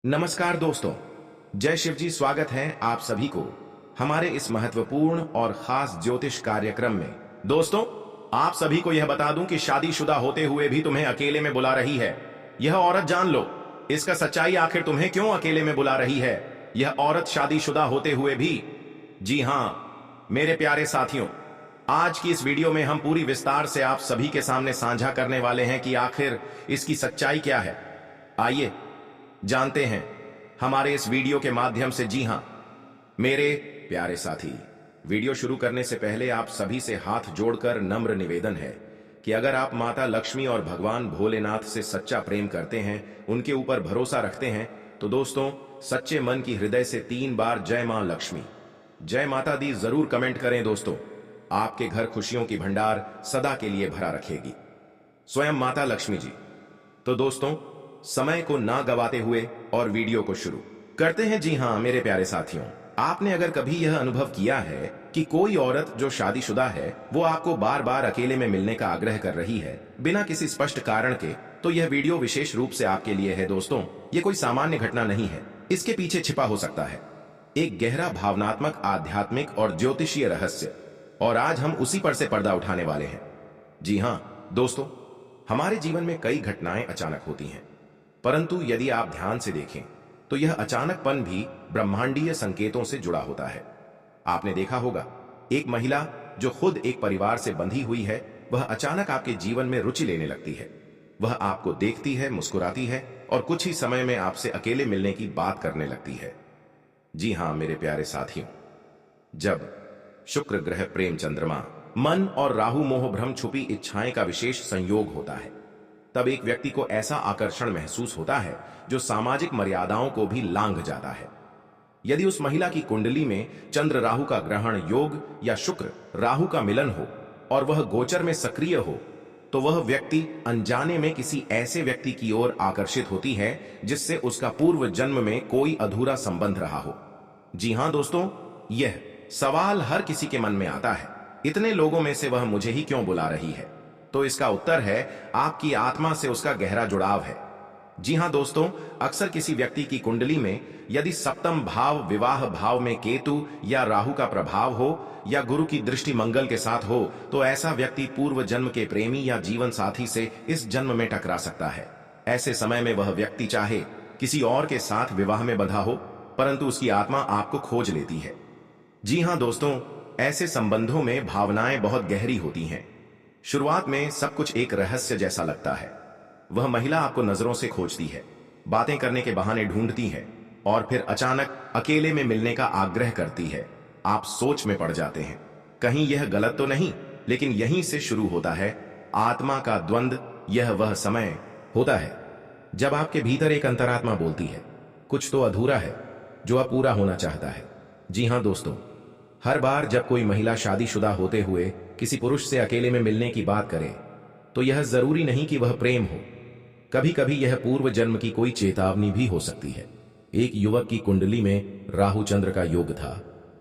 नमस्कार दोस्तों, जय शिव जी। स्वागत है आप सभी को हमारे इस महत्वपूर्ण और खास ज्योतिष कार्यक्रम में। दोस्तों, आप सभी को यह बता दूं कि शादीशुदा होते हुए भी तुम्हें अकेले में बुला रही है यह औरत। जान लो इसका सच्चाई, आखिर तुम्हें क्यों अकेले में बुला रही है यह औरत शादीशुदा होते हुए भी। जी हां मेरे प्यारे साथियों, आज की इस वीडियो में हम पूरी विस्तार से आप सभी के सामने साझा करने वाले हैं कि आखिर इसकी सच्चाई क्या है। आइए जानते हैं हमारे इस वीडियो के माध्यम से। जी हां मेरे प्यारे साथी, वीडियो शुरू करने से पहले आप सभी से हाथ जोड़कर नम्र निवेदन है कि अगर आप माता लक्ष्मी और भगवान भोलेनाथ से सच्चा प्रेम करते हैं, उनके ऊपर भरोसा रखते हैं, तो दोस्तों सच्चे मन की हृदय से 3 बार जय मां लक्ष्मी, जय माता दी जरूर कमेंट करें। दोस्तों, आपके घर खुशियों की भंडार सदा के लिए भरा रखेगी स्वयं माता लक्ष्मी जी। तो दोस्तों, समय को ना गवाते हुए और वीडियो को शुरू करते हैं। जी हां मेरे प्यारे साथियों, आपने अगर कभी यह अनुभव किया है कि कोई औरत जो शादीशुदा है वो आपको बार बार अकेले में मिलने का आग्रह कर रही है बिना किसी स्पष्ट कारण के, तो यह वीडियो विशेष रूप से आपके लिए है। दोस्तों, ये कोई सामान्य घटना नहीं है, इसके पीछे छिपा हो सकता है एक गहरा भावनात्मक, आध्यात्मिक और ज्योतिषीय रहस्य, और आज हम उसी पर से पर्दा उठाने वाले हैं। जी हां दोस्तों, हमारे जीवन में कई घटनाएं अचानक होती हैं, परंतु यदि आप ध्यान से देखें तो यह अचानकपन भी ब्रह्मांडीय संकेतों से जुड़ा होता है। आपने देखा होगा, एक महिला जो खुद एक परिवार से बंधी हुई है, वह अचानक आपके जीवन में रुचि लेने लगती है। वह आपको देखती है, मुस्कुराती है और कुछ ही समय में आपसे अकेले मिलने की बात करने लगती है। जी हां मेरे प्यारे साथियों, जब शुक्र ग्रह, प्रेम चंद्रमा, मन और राहु मोह भ्रम, छुपी इच्छाएं का विशेष संयोग होता है, तब एक व्यक्ति को ऐसा आकर्षण महसूस होता है जो सामाजिक मर्यादाओं को भी लांघ जाता है। यदि उस महिला की कुंडली में चंद्र राहु का ग्रहण योग या शुक्र राहु का मिलन हो और वह गोचर में सक्रिय हो, तो वह व्यक्ति अनजाने में किसी ऐसे व्यक्ति की ओर आकर्षित होती है जिससे उसका पूर्व जन्म में कोई अधूरा संबंध रहा हो। जी हां दोस्तों, यह सवाल हर किसी के मन में आता है, इतने लोगों में से वह मुझे ही क्यों बुला रही है? तो इसका उत्तर है, आपकी आत्मा से उसका गहरा जुड़ाव है। जी हां दोस्तों, अक्सर किसी व्यक्ति की कुंडली में यदि सप्तम भाव, विवाह भाव में केतु या राहु का प्रभाव हो या गुरु की दृष्टि मंगल के साथ हो, तो ऐसा व्यक्ति पूर्व जन्म के प्रेमी या जीवन साथी से इस जन्म में टकरा सकता है। ऐसे समय में वह व्यक्ति चाहे किसी और के साथ विवाह में बंधा हो, परंतु उसकी आत्मा आपको खोज लेती है। जी हां दोस्तों, ऐसे संबंधों में भावनाएं बहुत गहरी होती हैं। शुरुआत में सब कुछ एक रहस्य जैसा लगता है। वह महिला आपको नजरों से खोजती है, बातें करने के बहाने ढूंढती है और फिर अचानक अकेले में मिलने का आग्रह करती है। आप सोच में पड़ जाते हैं, कहीं यह गलत तो नहीं, लेकिन यहीं से शुरू होता है आत्मा का द्वंद्व। यह वह समय होता है जब आपके भीतर एक अंतरात्मा बोलती है, कुछ तो अधूरा है जो अब पूरा होना चाहता है। जी हां दोस्तों, हर बार जब कोई महिला शादीशुदा होते हुए किसी पुरुष से अकेले में मिलने की बात करे, तो यह जरूरी नहीं कि वह प्रेम हो। कभी कभी यह पूर्व जन्म की कोई चेतावनी भी हो सकती है। एक युवक की कुंडली में राहु चंद्र का योग था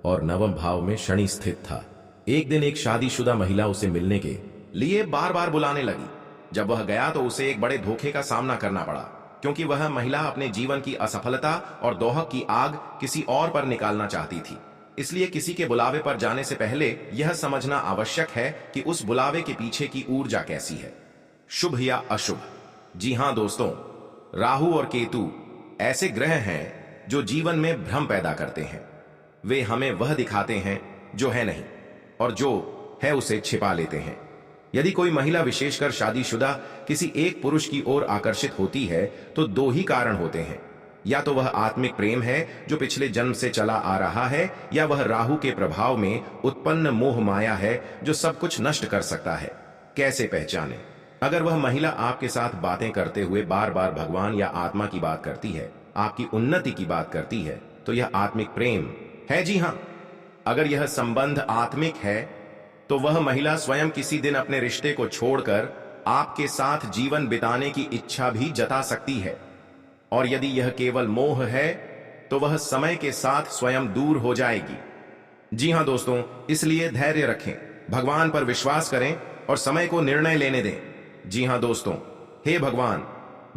और नवम भाव में शनि स्थित था। एक दिन एक शादीशुदा महिला उसे मिलने के लिए बार बार बुलाने लगी। जब वह गया तो उसे एक बड़े धोखे का सामना करना पड़ा, क्योंकि वह महिला अपने जीवन की असफलता और दोहक की आग किसी और पर निकालना चाहती थी। इसलिए किसी के बुलावे पर जाने से पहले यह समझना आवश्यक है कि उस बुलावे के पीछे की ऊर्जा कैसी है, शुभ या अशुभ। जी हां दोस्तों, राहु और केतु ऐसे ग्रह हैं जो जीवन में भ्रम पैदा करते हैं। वे हमें वह दिखाते हैं जो है नहीं, और जो है उसे छिपा लेते हैं। यदि कोई महिला, विशेषकर शादीशुदा, किसी एक पुरुष की ओर आकर्षित होती है, तो 2 ही कारण होते हैं। या तो वह आत्मिक प्रेम है जो पिछले जन्म से चला आ रहा है, या वह राहु के प्रभाव में उत्पन्न मोह माया है जो सब कुछ नष्ट कर सकता है। कैसे पहचाने? अगर वह महिला आपके साथ बातें करते हुए बार बार भगवान या आत्मा की बात करती है, आपकी उन्नति की बात करती है, तो यह आत्मिक प्रेम है। जी हां, अगर यह संबंध आत्मिक है तो वह महिला स्वयं किसी दिन अपने रिश्ते को छोड़कर आपके साथ जीवन बिताने की इच्छा भी जता सकती है। और यदि यह केवल मोह है तो वह समय के साथ स्वयं दूर हो जाएगी। जी हां दोस्तों, इसलिए धैर्य रखें, भगवान पर विश्वास करें और समय को निर्णय लेने दें। जी हां दोस्तों, हे भगवान,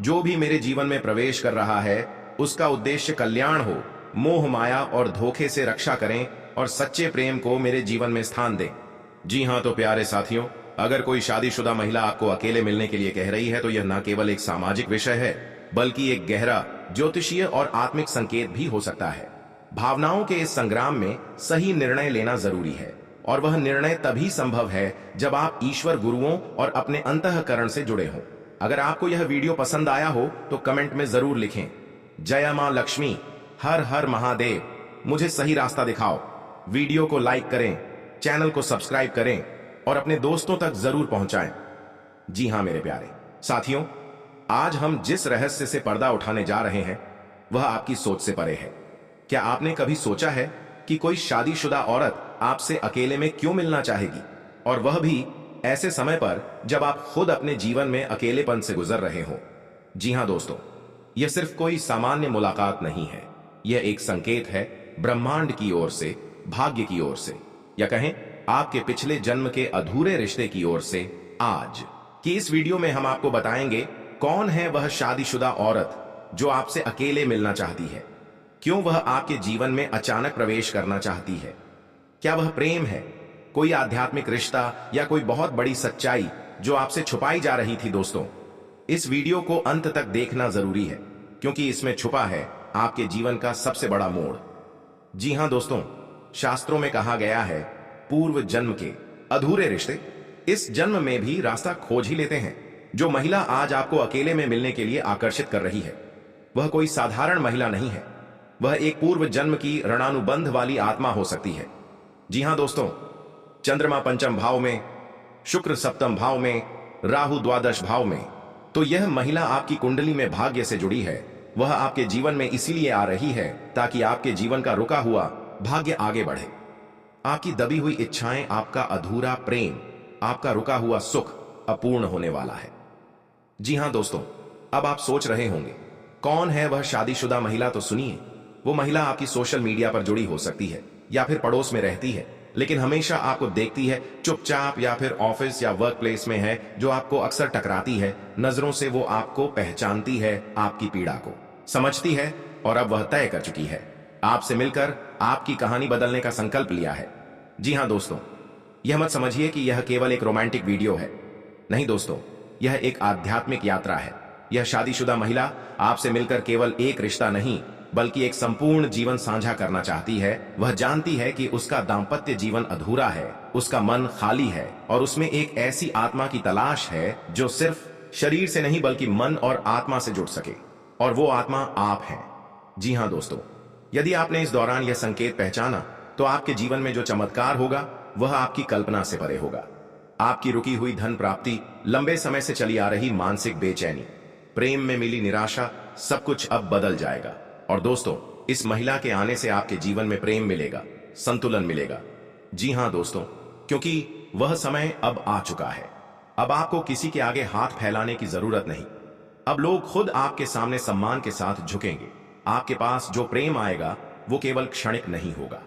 जो भी मेरे जीवन में प्रवेश कर रहा है उसका उद्देश्य कल्याण हो, मोह माया और धोखे से रक्षा करें और सच्चे प्रेम को मेरे जीवन में स्थान दें। जी हाँ, तो प्यारे साथियों, अगर कोई शादीशुदा महिला आपको अकेले मिलने के लिए कह रही है तो यह न केवल एक सामाजिक विषय है बल्कि एक गहरा ज्योतिषीय और आत्मिक संकेत भी हो सकता है। भावनाओं के इस संग्राम में सही निर्णय लेना जरूरी है और वह निर्णय तभी संभव है जब आप ईश्वर, गुरुओं और अपने अंतःकरण से जुड़े हों। अगर आपको यह वीडियो पसंद आया हो तो कमेंट में जरूर लिखें, जय मां लक्ष्मी, हर हर महादेव, मुझे सही रास्ता दिखाओ। वीडियो को लाइक करें, चैनल को सब्सक्राइब करें और अपने दोस्तों तक जरूर पहुंचाएं। जी हां मेरे प्यारे साथियों, आज हम जिस रहस्य से पर्दा उठाने जा रहे हैं वह आपकी सोच से परे है। क्या आपने कभी सोचा है कि कोई शादीशुदा औरत आपसे अकेले में क्यों मिलना चाहेगी, और वह भी ऐसे समय पर जब आप खुद अपने जीवन में अकेलेपन से गुजर रहे हो? जी हां दोस्तों, यह सिर्फ कोई सामान्य मुलाकात नहीं है, यह एक संकेत है ब्रह्मांड की ओर से, भाग्य की ओर से, या कहें आपके पिछले जन्म के अधूरे रिश्ते की ओर से। आज की इस वीडियो में हम आपको बताएंगे कौन है वह शादीशुदा औरत जो आपसे अकेले मिलना चाहती है, क्यों वह आपके जीवन में अचानक प्रवेश करना चाहती है, क्या वह प्रेम है, कोई आध्यात्मिक रिश्ता या कोई बहुत बड़ी सच्चाई जो आपसे छुपाई जा रही थी। दोस्तों, इस वीडियो को अंत तक देखना जरूरी है क्योंकि इसमें छुपा है आपके जीवन का सबसे बड़ा मोड़। जी हां दोस्तों, शास्त्रों में कहा गया है पूर्व जन्म के अधूरे रिश्ते इस जन्म में भी रास्ता खोज ही लेते हैं। जो महिला आज आपको अकेले में मिलने के लिए आकर्षित कर रही है वह कोई साधारण महिला नहीं है, वह एक पूर्व जन्म की ऋणानुबंध वाली आत्मा हो सकती है। जी हां दोस्तों, चंद्रमा पंचम भाव में, शुक्र सप्तम भाव में, राहु द्वादश भाव में, तो यह महिला आपकी कुंडली में भाग्य से जुड़ी है। वह आपके जीवन में इसीलिए आ रही है ताकि आपके जीवन का रुका हुआ भाग्य आगे बढ़े। आपकी दबी हुई इच्छाएं, आपका अधूरा प्रेम, आपका रुका हुआ सुख अपूर्ण होने वाला है। जी हां दोस्तों, अब आप सोच रहे होंगे कौन है वह शादीशुदा महिला, तो सुनिए। वो महिला आपकी सोशल मीडिया पर जुड़ी हो सकती है या फिर पड़ोस में रहती है, लेकिन हमेशा आपको देखती है चुपचाप, या फिर ऑफिस या वर्क प्लेस में है जो आपको अक्सर टकराती है। नजरों से वो आपको पहचानती है, आपकी पीड़ा को समझती है और अब वह तय कर चुकी है आपसे मिलकर आपकी कहानी बदलने का संकल्प लिया है। जी हां दोस्तों, यह मत समझिए कि यह केवल एक रोमांटिक वीडियो है। नहीं दोस्तों, यह एक आध्यात्मिक यात्रा है। यह शादीशुदा महिला आपसे मिलकर केवल एक रिश्ता नहीं बल्कि एक संपूर्ण जीवन साझा करना चाहती है। वह जानती है कि उसका दाम्पत्य जीवन अधूरा है, उसका मन खाली है और उसमें एक ऐसी आत्मा की तलाश है जो सिर्फ शरीर से नहीं बल्कि मन और आत्मा से जुड़ सके, और वो आत्मा आप हैं। जी हां दोस्तों, यदि आपने इस दौरान यह संकेत पहचाना तो आपके जीवन में जो चमत्कार होगा वह आपकी कल्पना से परे होगा। आपकी रुकी हुई धन प्राप्ति, लंबे समय से चली आ रही मानसिक बेचैनी, प्रेम में मिली निराशा, सब कुछ अब बदल जाएगा। और दोस्तों, इस महिला के आने से आपके जीवन में प्रेम मिलेगा, संतुलन मिलेगा। जी हां दोस्तों, क्योंकि वह समय अब आ चुका है। अब आपको किसी के आगे हाथ फैलाने की जरूरत नहीं। अब लोग खुद आपके सामने सम्मान के साथ झुकेंगे। आपके पास जो प्रेम आएगा वो केवल क्षणिक नहीं होगा,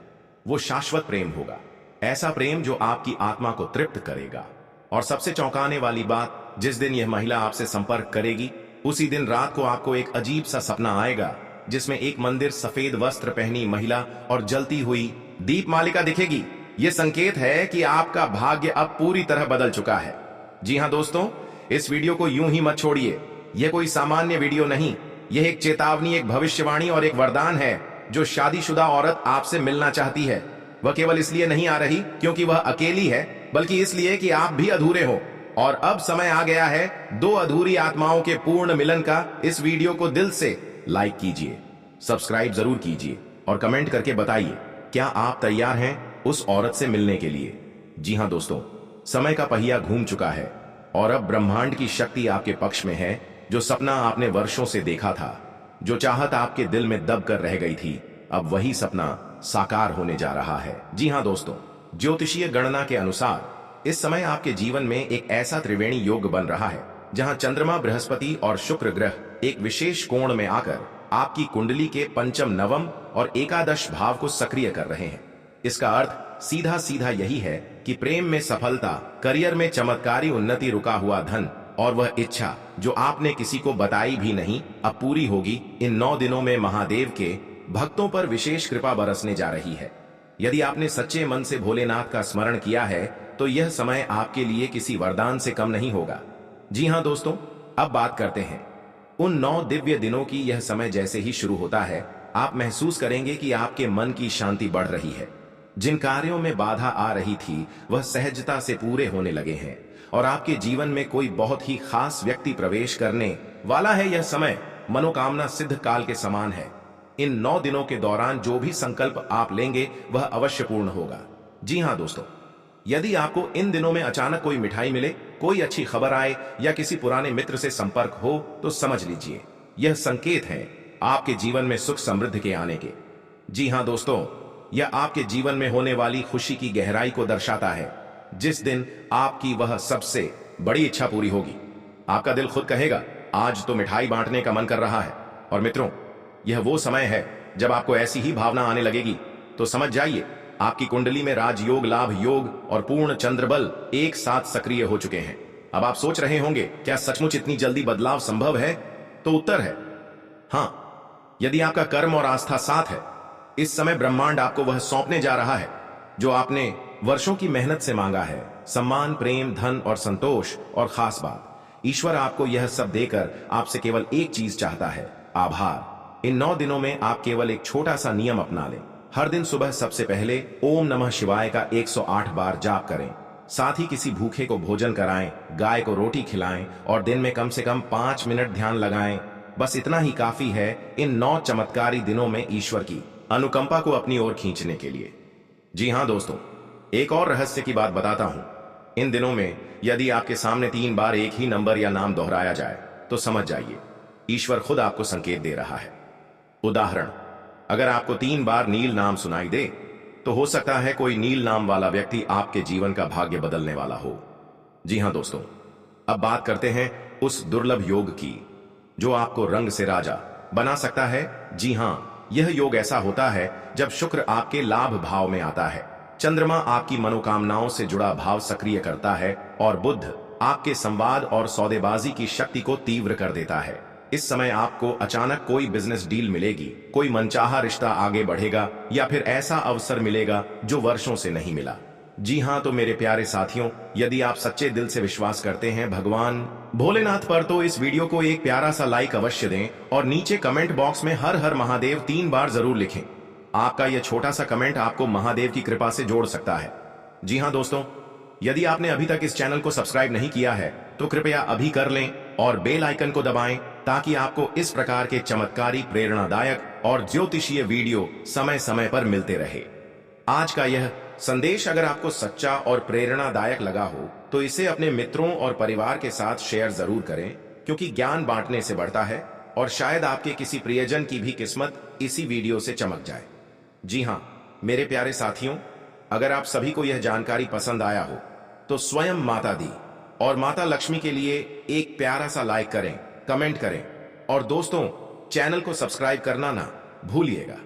वो शाश्वत प्रेम होगा। ऐसा प्रेम जो आपकी आत्मा को तृप्त करेगा। और सबसे चौंकाने वाली बात, जिस दिन यह महिला आपसे संपर्क करेगी उसी दिन रात को आपको एक अजीब सा सपना आएगा जिसमें एक मंदिर, सफेद वस्त्र पहनी महिला और जलती हुई दीप मालिका दिखेगी। यह संकेत है कि आपका भाग्य अब पूरी तरह बदल चुका है। जी हां दोस्तों, इस वीडियो को यूं ही मत छोड़िए। यह कोई सामान्य वीडियो नहीं, यह एक चेतावनी, एक भविष्यवाणी और एक वरदान है। जो शादीशुदा औरत आपसे मिलना चाहती है वह केवल इसलिए नहीं आ रही क्योंकि वह अकेली है, बल्कि इसलिए कि आप भी अधूरे हो। और अब समय आ गया है दो अधूरी आत्माओं के पूर्ण मिलन का। इस वीडियो को दिल से लाइक कीजिए, सब्सक्राइब जरूर कीजिए और कमेंट करके बताइए क्या आप तैयार हैं उस औरत से मिलने के लिए। जी हां दोस्तों, समय का पहिया घूम चुका है और अब ब्रह्मांड की शक्ति आपके पक्ष में है। जो सपना आपने वर्षों से देखा था, जो चाहत आपके दिल में दब कर रह गई थी, अब वही सपना साकार होने जा रहा है। जी हां दोस्तों, ज्योतिषीय गणना के अनुसार इस समय आपके जीवन में एक ऐसा त्रिवेणी योग बन रहा है जहां चंद्रमा, बृहस्पति और शुक्र ग्रह एक विशेष कोण में आकर आपकी कुंडली के पंचम, नवम और एकादश भाव को सक्रिय कर रहे हैं। इसका अर्थ सीधा सीधा यही है कि प्रेम में सफलता, करियर में चमत्कारी उन्नति, रुका हुआ धन और वह इच्छा जो आपने किसी को बताई भी नहीं अब पूरी होगी। इन 9 दिनों में महादेव के भक्तों पर विशेष कृपा बरसने जा रही है। यदि आपने सच्चे मन से भोलेनाथ का स्मरण किया है तो यह समय आपके लिए किसी वरदान से कम नहीं होगा। जी हाँ दोस्तों, अब बात करते हैं उन 9 दिव्य दिनों की। यह समय जैसे ही शुरू होता है आप महसूस करेंगे कि आपके मन की शांति बढ़ रही है। जिन कार्यों में बाधा आ रही थी वह सहजता से पूरे होने लगे हैं और आपके जीवन में कोई बहुत ही खास व्यक्ति प्रवेश करने वाला है। यह समय मनोकामना सिद्ध काल के समान है। इन 9 दिनों के दौरान जो भी संकल्प आप लेंगे वह अवश्य पूर्ण होगा। जी हाँ दोस्तों, यदि आपको इन दिनों में अचानक कोई मिठाई मिले, कोई अच्छी खबर आए या किसी पुराने मित्र से संपर्क हो तो समझ लीजिए यह संकेत है आपके जीवन में सुख समृद्धि के आने के। जी हाँ दोस्तों, यह आपके जीवन में होने वाली खुशी की गहराई को दर्शाता है। जिस दिन आपकी वह सबसे बड़ी इच्छा पूरी होगी, आपका दिल खुद कहेगा आज तो मिठाई बांटने का मन कर रहा है। और मित्रों, यह वो समय है जब आपको ऐसी ही भावना आने लगेगी तो समझ जाइए आपकी कुंडली में राजयोग, लाभ योग और पूर्ण चंद्रबल एक साथ सक्रिय हो चुके हैं। अब आप सोच रहे होंगे क्या सचमुच इतनी जल्दी बदलाव संभव है? तो उत्तर है हाँ, यदि आपका कर्म और आस्था साथ है। इस समय ब्रह्मांड आपको वह सौंपने जा रहा है जो आपने वर्षों की मेहनत से मांगा है। सम्मान, प्रेम, धन और संतोष। और खास बात, ईश्वर आपको यह सब देकर आपसे केवल एक चीज चाहता है, आभार। इन 9 दिनों में आप केवल एक छोटा सा नियम अपना लें। हर दिन सुबह सबसे पहले ओम नमः शिवाय का 108 बार जाप करें। साथ ही किसी भूखे को भोजन कराएं, गाय को रोटी खिलाएं और दिन में कम से कम 5 मिनट ध्यान लगाएं। बस इतना ही काफी है इन 9 चमत्कारी दिनों में ईश्वर की अनुकंपा को अपनी ओर खींचने के लिए। जी हाँ दोस्तों, एक और रहस्य की बात बताता हूं। इन दिनों में यदि आपके सामने 3 बार एक ही नंबर या नाम दोहराया जाए तो समझ जाइए ईश्वर खुद आपको संकेत दे रहा है। उदाहरण, अगर आपको 3 बार नील नाम सुनाई दे तो हो सकता है कोई नील नाम वाला व्यक्ति आपके जीवन का भाग्य बदलने वाला हो। जी हाँ दोस्तों, अब बात करते हैं उस दुर्लभ योग की जो आपको रंग से राजा बना सकता है। जी हाँ, यह योग ऐसा होता है जब शुक्र आपके लाभ भाव में आता है, चंद्रमा आपकी मनोकामनाओं से जुड़ा भाव सक्रिय करता है और बुध आपके संवाद और सौदेबाजी की शक्ति को तीव्र कर देता है। इस समय आपको अचानक कोई बिजनेस डील मिलेगी, कोई मनचाहा रिश्ता आगे बढ़ेगा या फिर ऐसा अवसर मिलेगा जो वर्षों से नहीं मिला। जी हाँ, तो मेरे प्यारे साथियों, यदि आप सच्चे दिल से विश्वास करते हैं भगवान भोलेनाथ पर तो इस वीडियो को एक प्यारा सा लाइक अवश्य दें और नीचे कमेंट बॉक्स में हर हर महादेव 3 बार जरूर लिखें। आपका यह छोटा सा कमेंट आपको महादेव की कृपा से जोड़ सकता है। जी हाँ दोस्तों, यदि आपने अभी तक इस चैनल को सब्सक्राइब नहीं किया है तो कृपया अभी कर लें और बेल आइकन को दबाएं ताकि आपको इस प्रकार के चमत्कारी, प्रेरणादायक और ज्योतिषीय वीडियो समय समय पर मिलते रहे। आज का यह संदेश अगर आपको सच्चा और प्रेरणादायक लगा हो तो इसे अपने मित्रों और परिवार के साथ शेयर जरूर करें, क्योंकि ज्ञान बांटने से बढ़ता है और शायद आपके किसी प्रियजन की भी किस्मत इसी वीडियो से चमक जाए। जी हाँ मेरे प्यारे साथियों, अगर आप सभी को यह जानकारी पसंद आया हो तो स्वयं माता दी और माता लक्ष्मी के लिए एक प्यारा सा लाइक करें, कमेंट करें और दोस्तों चैनल को सब्सक्राइब करना ना भूलिएगा,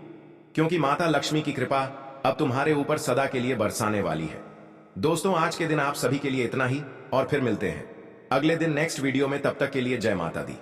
क्योंकि माता लक्ष्मी की कृपा अब तुम्हारे ऊपर सदा के लिए बरसाने वाली है। दोस्तों आज के दिन आप सभी के लिए इतना ही और फिर मिलते हैं अगले दिन नेक्स्ट वीडियो में। तब तक के लिए जय माता दी।